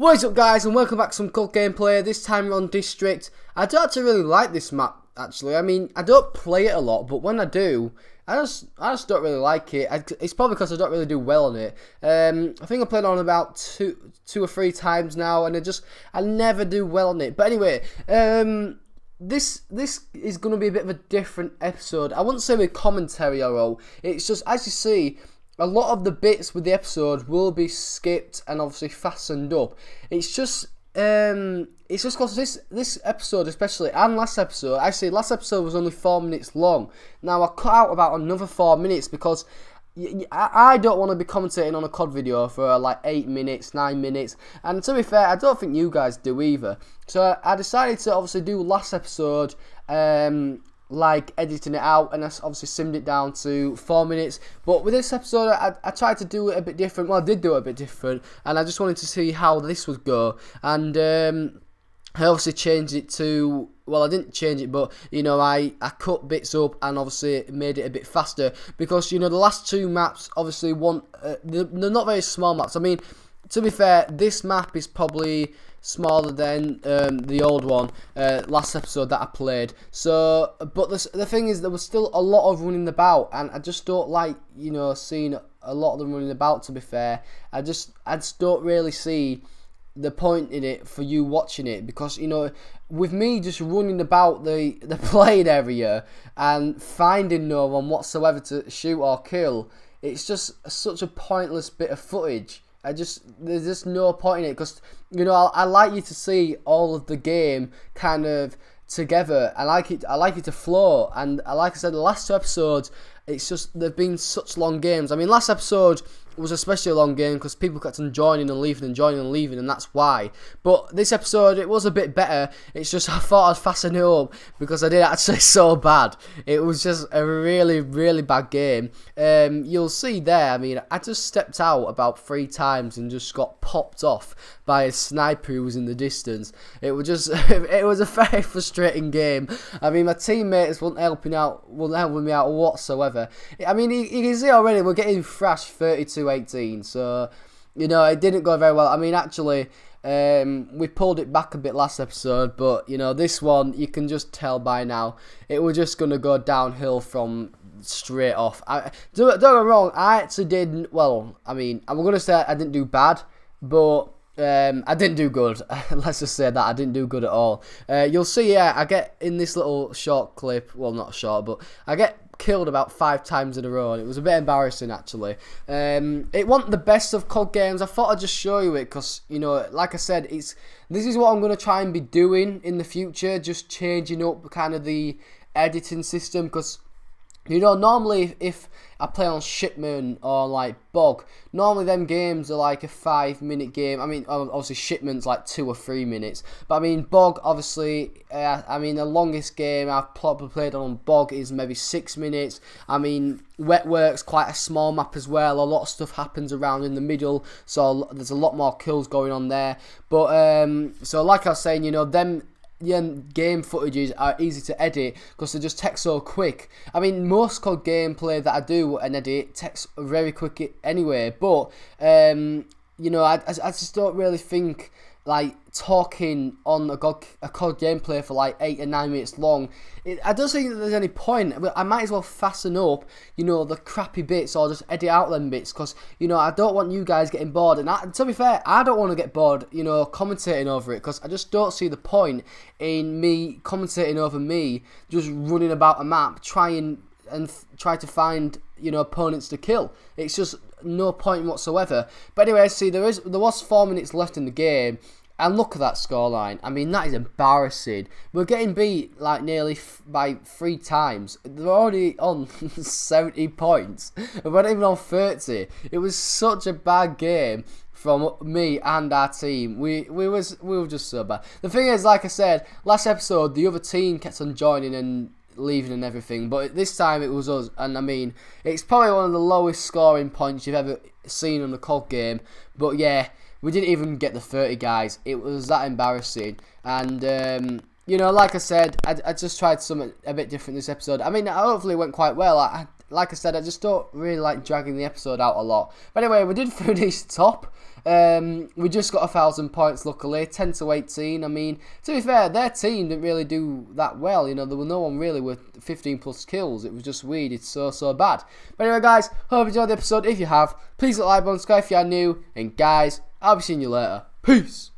What is up, guys, and welcome back to some COD gameplay. This time we're on District. I don't actually really like this map, actually. I mean, I don't play it a lot, but when I do, I just don't really like it. It's probably because I don't really do well on it. I think I played on about two or three times now, and I never do well on it. But anyway, this is going to be a bit of a different episode. I wouldn't say with commentary or all. It's just, as you see, a lot of the bits with the episode will be skipped and obviously fastened up. It's just because this episode especially, and last episode, actually last episode was only 4 minutes long. Now I cut out about another 4 minutes because I don't want to be commentating on a COD video for like 8 minutes, 9 minutes, and to be fair, I don't think you guys do either. So I decided to obviously do last episode, like editing it out, and I obviously simmed it down to 4 minutes. But with this episode, I tried to do it a bit different. Well, I did do it a bit different, and I just wanted to see how this would go. And I obviously changed it to, well, I didn't change it, but you know, I cut bits up and obviously made it a bit faster because, you know, the last two maps obviously they're not very small maps. I mean, to be fair, this map is probably smaller than the old one last episode that I played. So, but the thing is, there was still a lot of running about, and I just don't like, you know, seeing a lot of them running about. To be fair, I just don't really see the point in it for you watching it, because, you know, with me just running about the playing area and finding no one whatsoever to shoot or kill, it's just such a pointless bit of footage. There's just no point in it, because, you know, I like you to see all of the game kind of together. I like it to flow, and like I said, the last two episodes, it's just, they've been such long games. I mean, last episode was especially a long game because people kept on joining and leaving, and that's why. But this episode, it was a bit better. It's just I thought I'd fasten it up because I did actually so bad. It was just a really, really bad game. You'll see there, I mean, I just stepped out about 3 times and just got popped off by a sniper who was in the distance. It was just, it was a very frustrating game. I mean, my teammates weren't helping me out whatsoever. I mean, you can see already we're getting thrashed 32-18, so, you know, it didn't go very well. I mean, actually, we pulled it back a bit last episode, but, you know, this one, you can just tell by now, it was just going to go downhill from straight off. Don't get me wrong, I actually didn't, well, I mean, I'm going to say I didn't do bad, but I didn't do good. Let's just say that I didn't do good at all. You'll see, yeah, I get in this little short clip, well, not short, but I get killed about 5 times in a row, and it was a bit embarrassing, actually. It wasn't the best of COD games. I thought I'd just show you it because, you know, like I said, this is what I'm going to try and be doing in the future, just changing up kind of the editing system, because, you know, normally if I play on Shipment or like Bog, normally them games are like a 5-minute game. I mean, obviously Shipment's like 2 or 3 minutes, but I mean Bog, obviously, I mean the longest game I've probably played on Bog is maybe 6 minutes. I mean, Wetwork's quite a small map as well. A lot of stuff happens around in the middle, so there's a lot more kills going on there. But so like I was saying, you know, them game footages are easy to edit because they just take so quick. I mean, most COD gameplay that I do and edit takes very quick anyway, but you know, I just don't really think like talking on a COD gameplay for like 8 or 9 minutes long, I don't think that there's any point. I might as well fasten up, you know, the crappy bits, or just edit out them bits, because, you know, I don't want you guys getting bored, and to be fair, I don't want to get bored, you know, commentating over it, because I just don't see the point in me commentating over me just running about a map trying to find, you know, opponents to kill. It's just no point whatsoever. But anyway, see, there was 4 minutes left in the game, and look at that scoreline. I mean, that is embarrassing. We're getting beat like nearly by 3 times. They're already on 70 points. We're not even on 30. It was such a bad game from me and our team. We were just so bad. The thing is, like I said, last episode, the other team kept on joining and leaving and everything, but this time it was us, and I mean, it's probably one of the lowest scoring points you've ever seen on a COD game, but yeah, we didn't even get the 30, guys. It was that embarrassing, and you know, like I said, I just tried something a bit different this episode. I mean, hopefully it went quite well. like I said, I just don't really like dragging the episode out a lot. But anyway, we did finish top. We just got 1,000 points, luckily, 10 to 18. I mean, to be fair, their team didn't really do that well. You know, there was no one really with 15 plus kills. It was just weird. It's so bad. But anyway, guys, hope you enjoyed the episode. If you have, please hit the like button, subscribe if you are new. And guys, I'll be seeing you later. Peace.